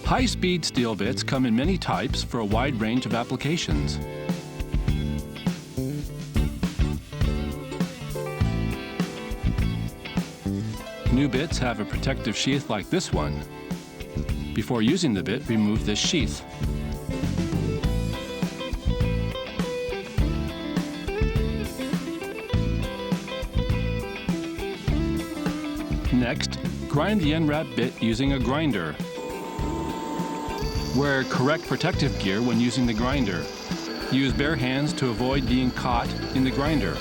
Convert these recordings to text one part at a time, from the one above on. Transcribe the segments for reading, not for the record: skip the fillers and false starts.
High-speed steel bits come in many types for a wide range of applications. New bits have a protective sheath like this one. Before using the bit, remove this sheath. Next, grind the end wrap bit using a grinder. Wear correct protective gear when using the grinder. Use bare hands to avoid being caught in the grinder.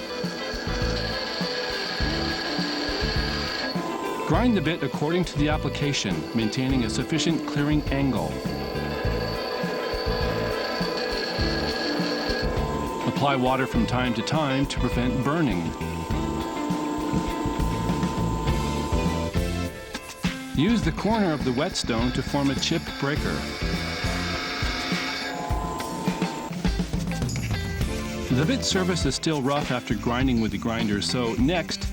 Grind the bit according to the application, maintaining a sufficient clearing angle. Apply water from time to time to prevent burning. Use the corner of the whetstone to form a chip breaker. The bit surface is still rough after grinding with the grinder, so next,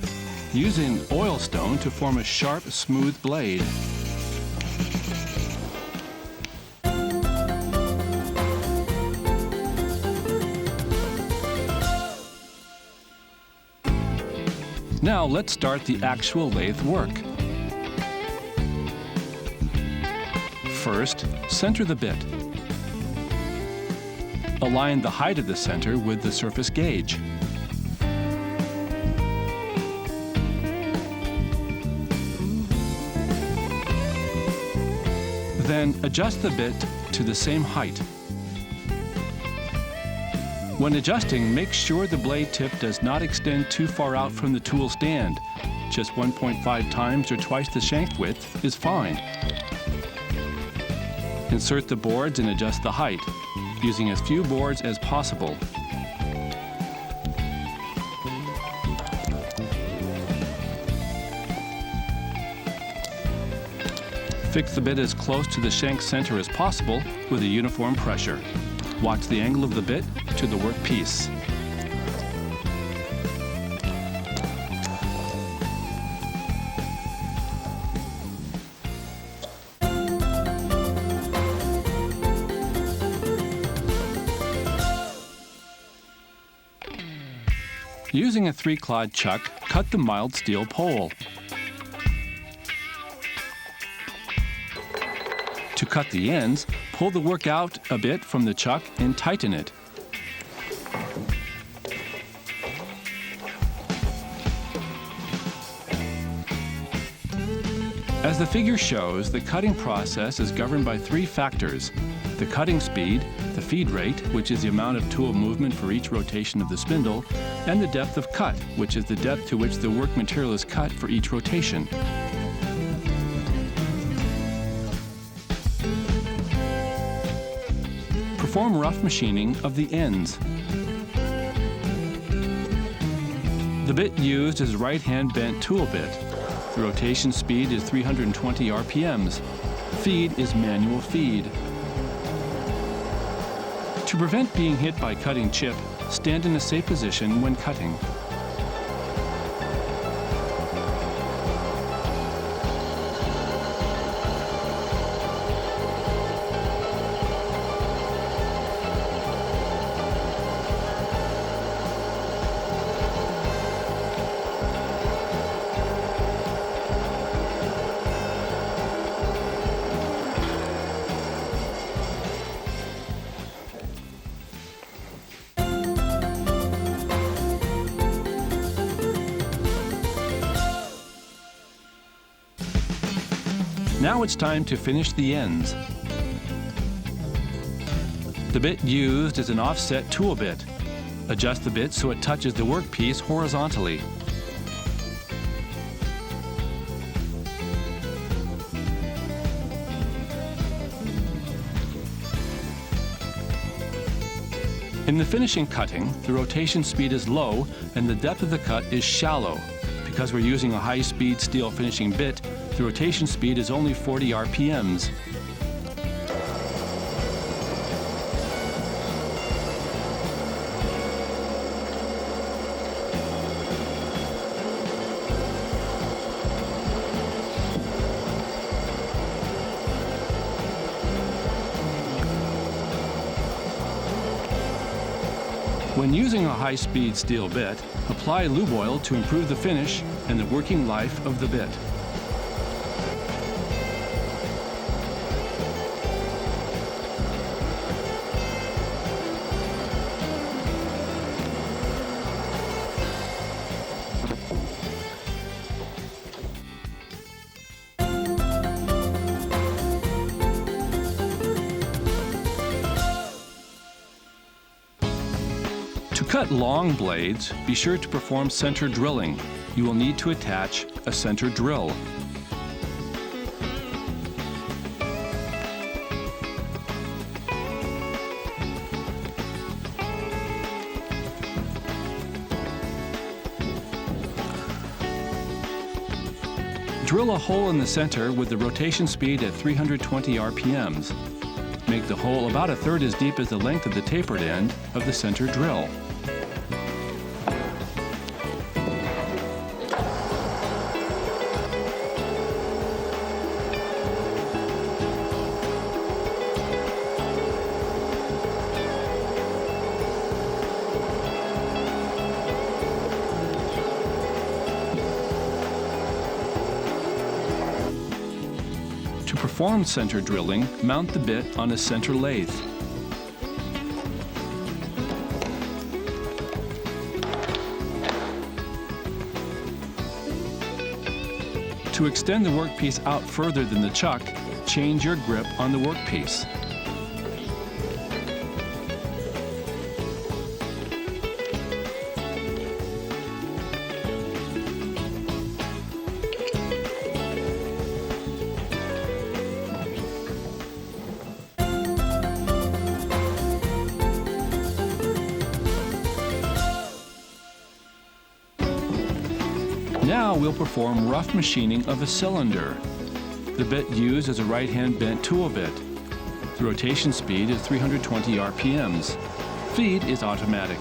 use an oil stone to form a sharp, smooth blade. Now let's start the actual lathe work. First, center the bit. Align the height of the center with the surface gauge. Then adjust the bit to the same height. When adjusting, make sure the blade tip does not extend too far out from the tool stand. Just 1.5 times or twice the shank width is fine. Insert the boards and adjust the height, using as few boards as possible. Fix the bit as close to the shank center as possible with a uniform pressure. Watch the angle of the bit to the workpiece. Using a 3-clawed chuck, cut the mild steel pole. To cut the ends, pull the work out a bit from the chuck and tighten it. As the figure shows, the cutting process is governed by 3 factors: the cutting speed, the feed rate, which is the amount of tool movement for each rotation of the spindle, and the depth of cut, which is the depth to which the work material is cut for each rotation. Perform rough machining of the ends. The bit used is a right-hand bent tool bit. The rotation speed is 320 RPMs. Feed is manual feed. To prevent being hit by cutting chip, stand in a safe position when cutting. Now it's time to finish the ends. The bit used is an offset tool bit. Adjust the bit so it touches the workpiece horizontally. In the finishing cutting, the rotation speed is low and the depth of the cut is shallow. Because we're using a high-speed steel finishing bit, the rotation speed is only 40 RPMs. When using a high-speed steel bit, apply lube oil to improve the finish and the working life of the bit. To cut long blades, be sure to perform center drilling. You will need to attach a center drill. Drill a hole in the center with the rotation speed at 320 RPMs. Make the hole about a third as deep as the length of the tapered end of the center drill. To perform center drilling, mount the bit on a center lathe. To extend the workpiece out further than the chuck, change your grip on the workpiece. Now we'll perform rough machining of a cylinder. The bit used is a right-hand bent tool bit. The rotation speed is 320 RPMs. Feed is automatic.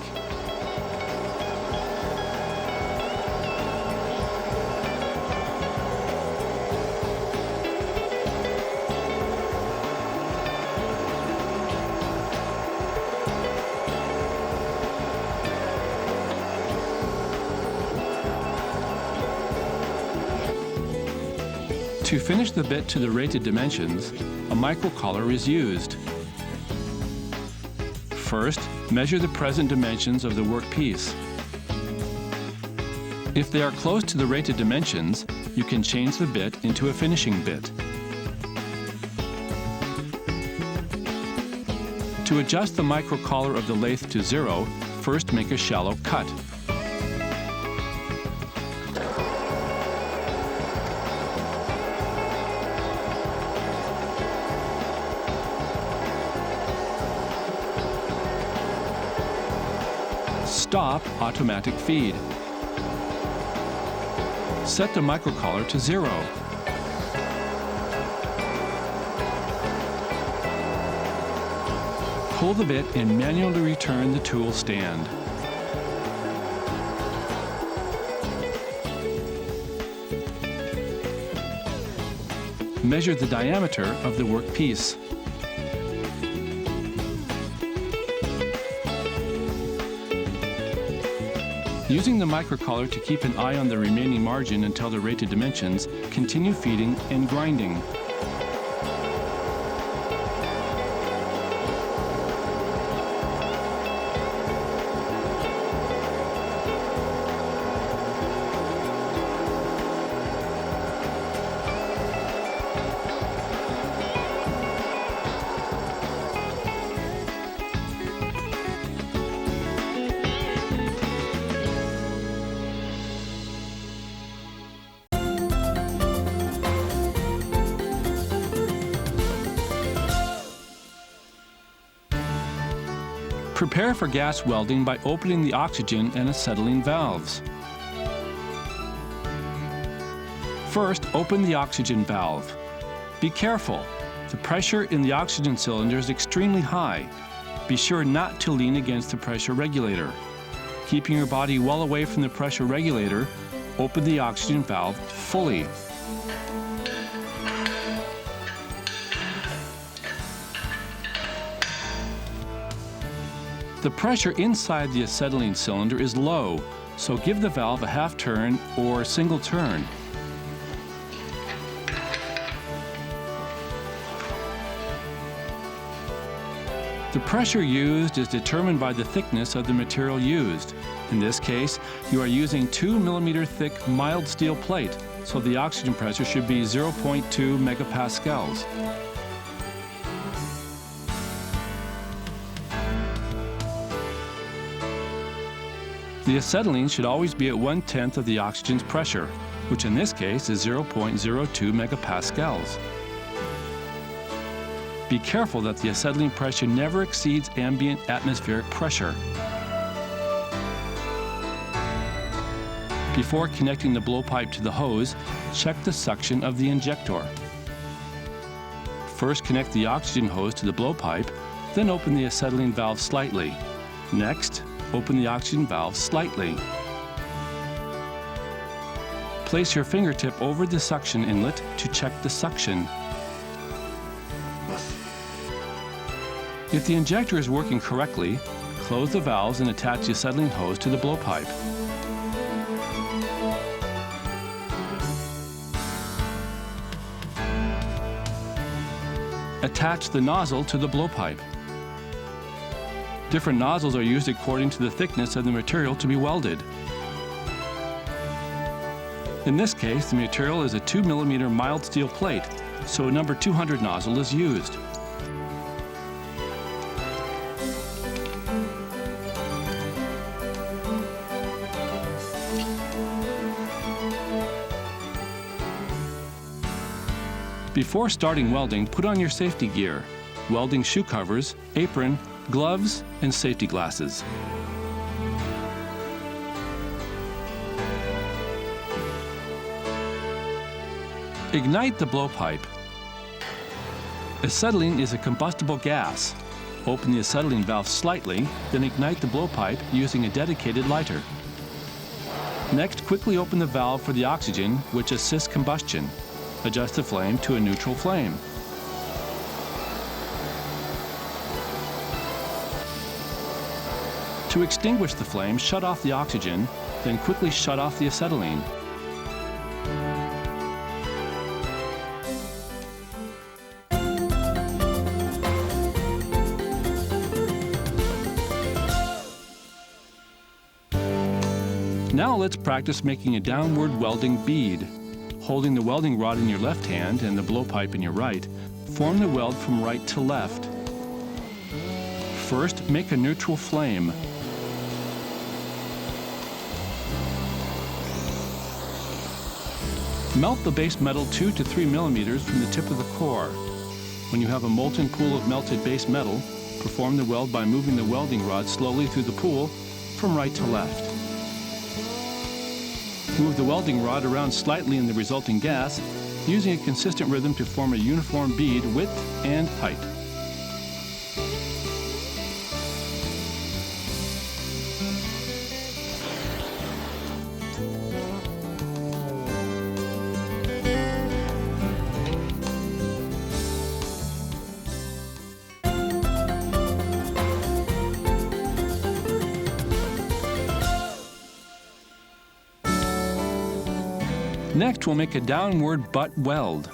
To finish the bit to the rated dimensions, a microcollar is used. First, measure the present dimensions of the workpiece. If they are close to the rated dimensions, you can change the bit into a finishing bit. To adjust the microcollar of the lathe to 0, first make a shallow cut. Stop automatic feed. Set the microcollar to 0. Pull the bit and manually return the tool stand. Measure the diameter of the workpiece. Using the microcollar to keep an eye on the remaining margin until the rated dimensions, continue feeding and grinding. Prepare for gas welding by opening the oxygen and acetylene valves. First, open the oxygen valve. Be careful. The pressure in the oxygen cylinder is extremely high. Be sure not to lean against the pressure regulator. Keeping your body well away from the pressure regulator, open the oxygen valve fully. The pressure inside the acetylene cylinder is low, so give the valve a half turn or single turn. The pressure used is determined by the thickness of the material used. In this case, you are using 2 mm thick mild steel plate, so the oxygen pressure should be 0.2 megapascals. The acetylene should always be at 1/10 of the oxygen's pressure, which in this case is 0.02 megapascals. Be careful that the acetylene pressure never exceeds ambient atmospheric pressure. Before connecting the blowpipe to the hose, check the suction of the injector. First, connect the oxygen hose to the blowpipe, then open the acetylene valve slightly. Next, open the oxygen valve slightly. Place your fingertip over the suction inlet to check the suction. If the injector is working correctly, close the valves and attach the acetylene hose to the blowpipe. Attach the nozzle to the blowpipe. Different nozzles are used according to the thickness of the material to be welded. In this case, the material is a 2 mm mild steel plate, so a number 200 nozzle is used. Before starting welding, put on your safety gear: welding shoe covers, apron, gloves, and safety glasses. Ignite the blowpipe. Acetylene is a combustible gas. Open the acetylene valve slightly, then ignite the blowpipe using a dedicated lighter. Next, quickly open the valve for the oxygen, which assists combustion. Adjust the flame to a neutral flame. To extinguish the flame, shut off the oxygen, then quickly shut off the acetylene. Now let's practice making a downward welding bead. Holding the welding rod in your left hand and the blowpipe in your right, form the weld from right to left. First, make a neutral flame. Melt the base metal 2 to 3 millimeters from the tip of the core. When you have a molten pool of melted base metal, perform the weld by moving the welding rod slowly through the pool from right to left. Move the welding rod around slightly in the resulting gas, using a consistent rhythm to form a uniform bead width and height. Next, we'll make a downward butt weld.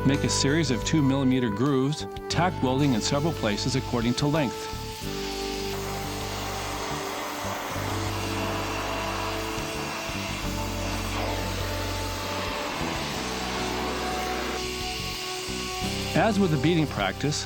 Make a series of 2 mm grooves, tack welding in several places according to length. As with the beading practice,